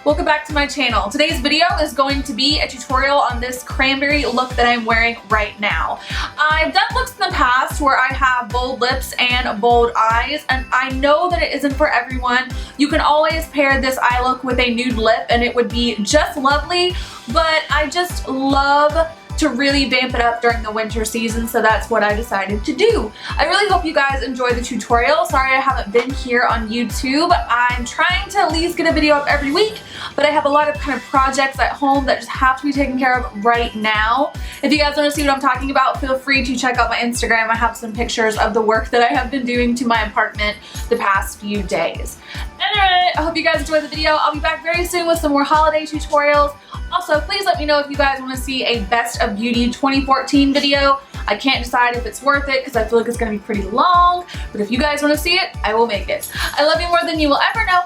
Welcome back to my channel. Today's video is going to be a tutorial on this cranberry look that I'm wearing right now. I've done looks in the past where I have bold lips and bold eyes, and I know that it isn't for everyone. You can always pair this eye look with a nude lip and it would be just lovely, but I just love to really vamp it up during the winter season, so that's what I decided to do. I really hope you guys enjoy the tutorial. Sorry I haven't been here on YouTube. I'm trying to at least get a video up every week, but I have a lot of kind of projects at home that just have to be taken care of right now. If you guys want to see what I'm talking about, feel free to check out my Instagram. I have some pictures of the work that I have been doing to my apartment the past few days. Anyway, I hope you guys enjoyed the video. I'll be back very soon with some more holiday tutorials. Also, please let me know if you guys want to see a Best of Beauty 2014 video. I can't decide if it's worth it because I feel like it's going to be pretty long, but if you guys want to see it, I will make it. I love you more than you will ever know.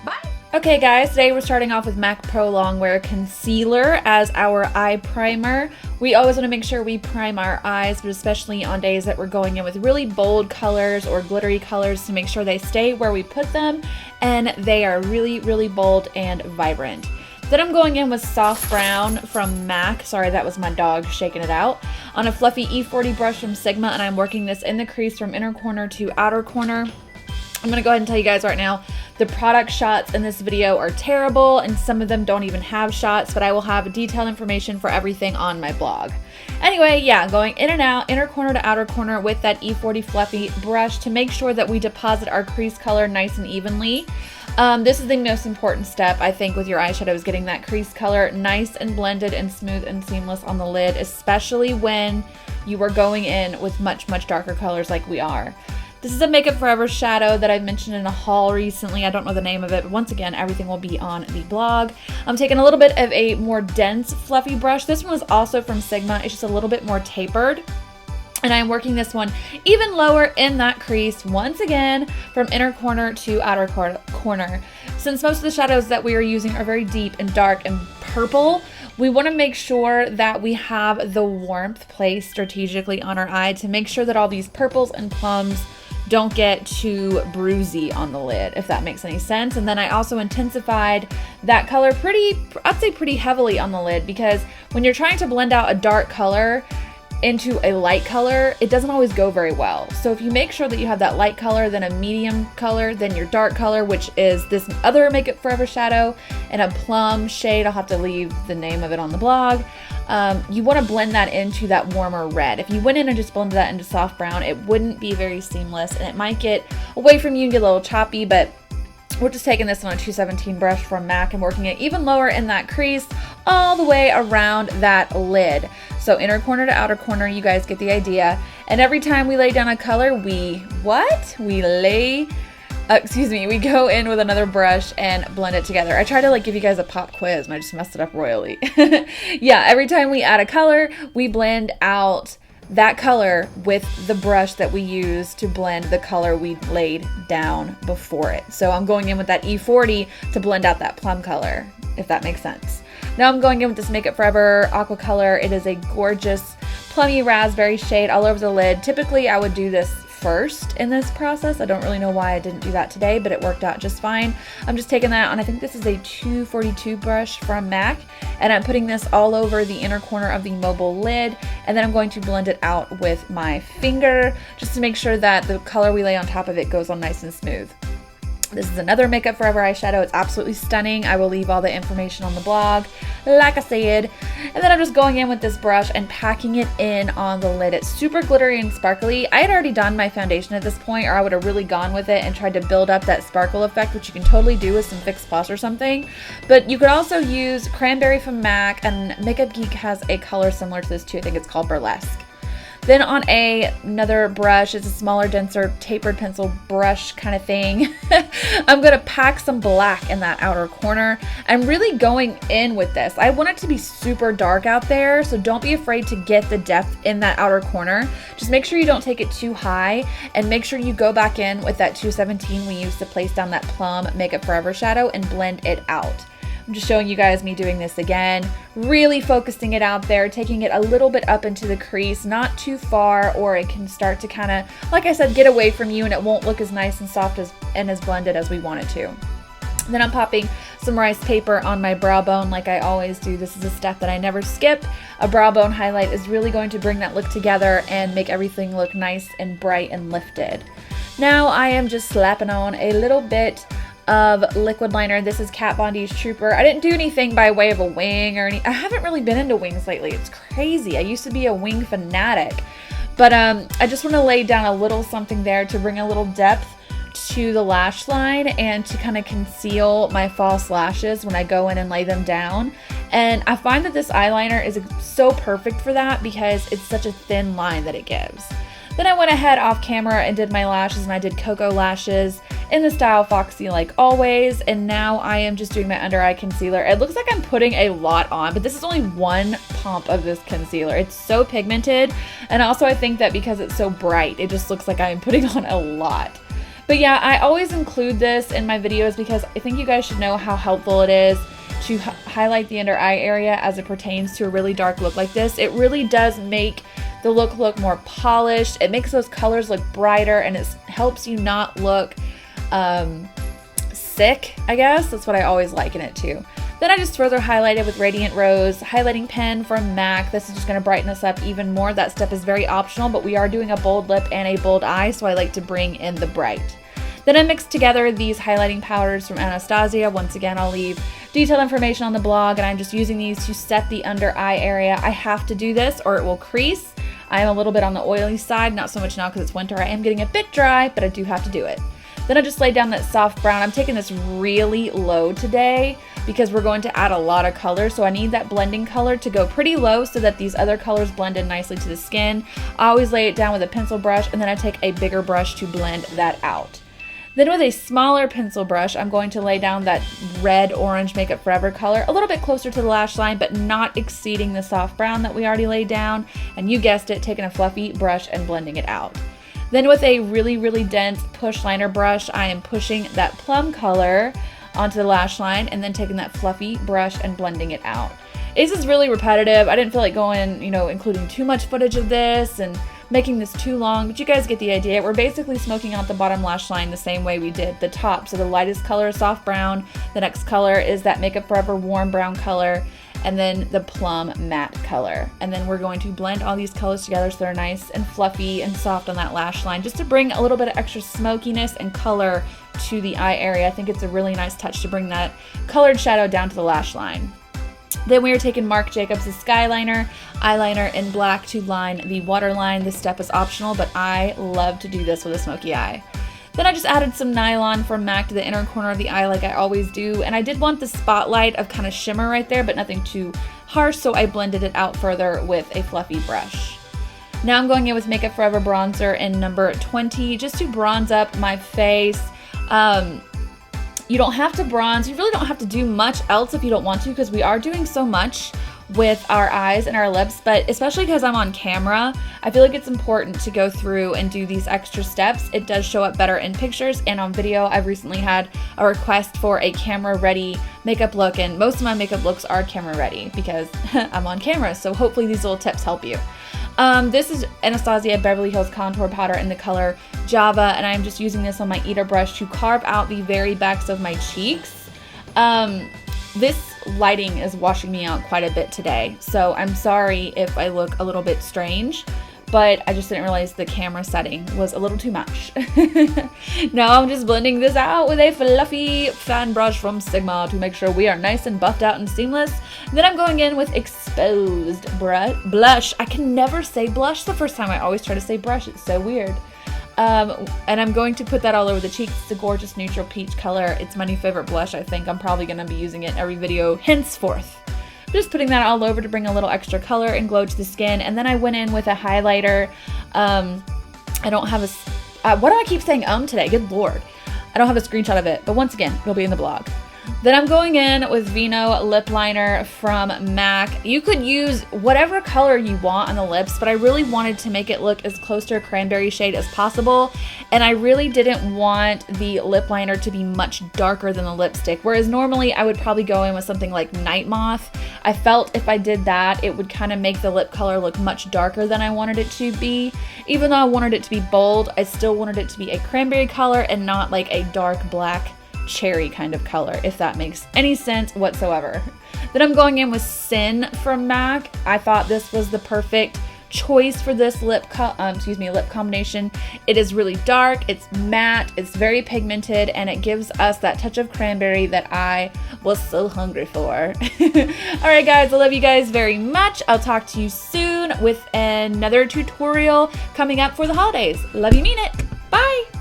Bye! Okay guys, today we're starting off with MAC Pro Longwear Concealer as our eye primer. We always want to make sure we prime our eyes, but especially on days that we're going in with really bold colors or glittery colors, to make sure they stay where we put them and they are really, really bold and vibrant. Then I'm going in with Soft Brown from MAC, sorry that was my dog shaking it out, on a fluffy E40 brush from Sigma, and I'm working this in the crease from inner corner to outer corner. I'm going to go ahead and tell you guys right now, the product shots in this video are terrible and some of them don't even have shots, but I will have detailed information for everything on my blog. Anyway, yeah, going in and out, inner corner to outer corner with that E40 fluffy brush to make sure that we deposit our crease color nice and evenly. This is the most important step, I think, with your eyeshadows, getting that crease color nice and blended and smooth and seamless on the lid, especially when you are going in with much, much darker colors like we are. This is a Makeup Forever shadow that I've mentioned in a haul recently. I don't know the name of it, but once again, everything will be on the blog. I'm taking a little bit of a more dense, fluffy brush. This one was also from Sigma. It's just a little bit more tapered. And I'm working this one even lower in that crease, once again, from inner corner to outer corner. Since most of the shadows that we are using are very deep and dark and purple, we want to make sure that we have the warmth placed strategically on our eye to make sure that all these purples and plums don't get too bruisey on the lid, if that makes any sense. And then I also intensified that color I'd say pretty heavily on the lid, because when you're trying to blend out a dark color into a light color, it doesn't always go very well. So if you make sure that you have that light color, then a medium color, then your dark color, which is this other Makeup Forever shadow, and a plum shade, I'll have to leave the name of it on the blog. You want to blend that into that warmer red. If you went in and just blended that into soft brown, it wouldn't be very seamless and it might get away from you and get a little choppy, but we're just taking this on a 217 brush from MAC and working it even lower in that crease all the way around that lid. So inner corner to outer corner, you guys get the idea. And every time we lay down a color, we go in with another brush and blend it together. I try to give you guys a pop quiz and I just messed it up royally. Yeah, every time we add a color, we blend out that color with the brush that we use to blend the color we laid down before it. So I'm going in with that E40 to blend out that plum color, if that makes sense. Now I'm going in with this Makeup Forever Aqua Color. It is a gorgeous plummy raspberry shade all over the lid. Typically I would do this first in this process. I don't really know why I didn't do that today, but it worked out just fine. I'm just taking that on, I think this is a 242 brush from MAC, and I'm putting this all over the inner corner of the mobile lid, and then I'm going to blend it out with my finger just to make sure that the color we lay on top of it goes on nice and smooth. This is another Makeup Forever eyeshadow. It's absolutely stunning. I will leave all the information on the blog, like I said. And then I'm just going in with this brush and packing it in on the lid. It's super glittery and sparkly. I had already done my foundation at this point, or I would have really gone with it and tried to build up that sparkle effect, which you can totally do with some Fix Plus or something. But you could also use Cranberry from MAC, and Makeup Geek has a color similar to this too. I think it's called Burlesque. Then on another brush, it's a smaller, denser, tapered pencil brush kind of thing. I'm going to pack some black in that outer corner. I'm really going in with this. I want it to be super dark out there, so don't be afraid to get the depth in that outer corner. Just make sure you don't take it too high, and make sure you go back in with that 217 we used to place down that plum Makeup Forever shadow and blend it out. I'm just showing you guys me doing this again, really focusing it out there, taking it a little bit up into the crease, not too far, or it can start to kind of, like I said, get away from you and it won't look as nice and soft and as blended as we want it to. Then I'm popping some rice paper on my brow bone like I always do. This is a step that I never skip. A brow bone highlight is really going to bring that look together and make everything look nice and bright and lifted. Now I am just slapping on a little bit of liquid liner. This is Kat Von D's Trooper. I didn't do anything by way of a wing or I haven't really been into wings lately. It's crazy. I used to be a wing fanatic. But I just want to lay down a little something there to bring a little depth to the lash line and to kind of conceal my false lashes when I go in and lay them down. And I find that this eyeliner is so perfect for that because it's such a thin line that it gives. Then I went ahead off camera and did my lashes, and I did Cocoa lashes in the style Foxy like always. And now I am just doing my under eye concealer. It looks like I'm putting a lot on, but this is only one pump of this concealer. It's so pigmented. And also I think that because it's so bright, it just looks like I'm putting on a lot. But yeah, I always include this in my videos because I think you guys should know how helpful it is to highlight the under eye area as it pertains to a really dark look like this. It really does make the look more polished. It makes those colors look brighter, and it helps you not look sick, I guess. That's what I always liken it to. Then I just further highlighted with Radiant Rose highlighting pen from MAC. This is just going to brighten us up even more. That step is very optional, but we are doing a bold lip and a bold eye, so I like to bring in the bright. Then I mixed together these highlighting powders from Anastasia. Once again, I'll leave detailed information on the blog, and I'm just using these to set the under eye area. I have to do this or it will crease. I am a little bit on the oily side, not so much now because it's winter. I am getting a bit dry, but I do have to do it. Then I just laid down that soft brown. I'm taking this really low today because we're going to add a lot of color, so I need that blending color to go pretty low so that these other colors blend in nicely to the skin. I always lay it down with a pencil brush, and then I take a bigger brush to blend that out. Then with a smaller pencil brush, I'm going to lay down that red orange Makeup Forever color a little bit closer to the lash line, but not exceeding the soft brown that we already laid down. And you guessed it, taking a fluffy brush and blending it out. Then with a really dense push liner brush, I am pushing that plum color onto the lash line and then taking that fluffy brush and blending it out. This is really repetitive. I didn't feel like going, including too much footage of this and making this too long, but you guys get the idea. We're basically smoking out the bottom lash line the same way we did the top. So the lightest color is soft brown, the next color is that Makeup Forever warm brown color, and then the plum matte color. And then we're going to blend all these colors together so they're nice and fluffy and soft on that lash line, just to bring a little bit of extra smokiness and color to the eye area. I think it's a really nice touch to bring that colored shadow down to the lash line. Then we are taking Marc Jacobs' Skyliner eyeliner in black to line the waterline. This step is optional, but I love to do this with a smoky eye. Then I just added some nylon from MAC to the inner corner of the eye like I always do, and I did want the spotlight of kind of shimmer right there, but nothing too harsh, so I blended it out further with a fluffy brush. Now I'm going in with Makeup Forever bronzer in number 20 just to bronze up my face. You don't have to bronze. You really don't have to do much else if you don't want to, because we are doing so much with our eyes and our lips, but especially because I'm on camera, I feel like it's important to go through and do these extra steps. It does show up better in pictures and on video. I've recently had a request for a camera ready makeup look, and most of my makeup looks are camera ready because I'm on camera, so hopefully these little tips help you. This is Anastasia Beverly Hills Contour Powder in the color Java, and I'm just using this on my Eater brush to carve out the very backs of my cheeks. This lighting is washing me out quite a bit today, so I'm sorry if I look a little bit strange, but I just didn't realize the camera setting was a little too much. Now I'm just blending this out with a fluffy fan brush from Sigma to make sure we are nice and buffed out and seamless. And then I'm going in with Exposed blush. I can never say blush the first time. I always try to say brush. It's so weird. And I'm going to put that all over the cheeks. It's a gorgeous neutral peach color. It's my new favorite blush, I think. I'm probably going to be using it in every video henceforth. Just putting that all over to bring a little extra color and glow to the skin. And then I went in with a highlighter. I don't have a... what do I keep saying today? Good lord. I don't have a screenshot of it, but once again, it'll be in the blog. Then I'm going in with Vino lip liner from MAC. You could use whatever color you want on the lips, but I really wanted to make it look as close to a cranberry shade as possible. And I really didn't want the lip liner to be much darker than the lipstick, whereas normally I would probably go in with something like Night Moth. I felt if I did that, it would kind of make the lip color look much darker than I wanted it to be. Even though I wanted it to be bold, I still wanted it to be a cranberry color and not like a dark black cherry kind of color, if that makes any sense whatsoever. Then I'm going in with Sin from MAC. I thought this was the perfect choice for this lip combination. It is really dark, it's matte, it's very pigmented, and it gives us that touch of cranberry that I was so hungry for. Alright guys, I love you guys very much. I'll talk to you soon with another tutorial coming up for the holidays. Love you, mean it. Bye!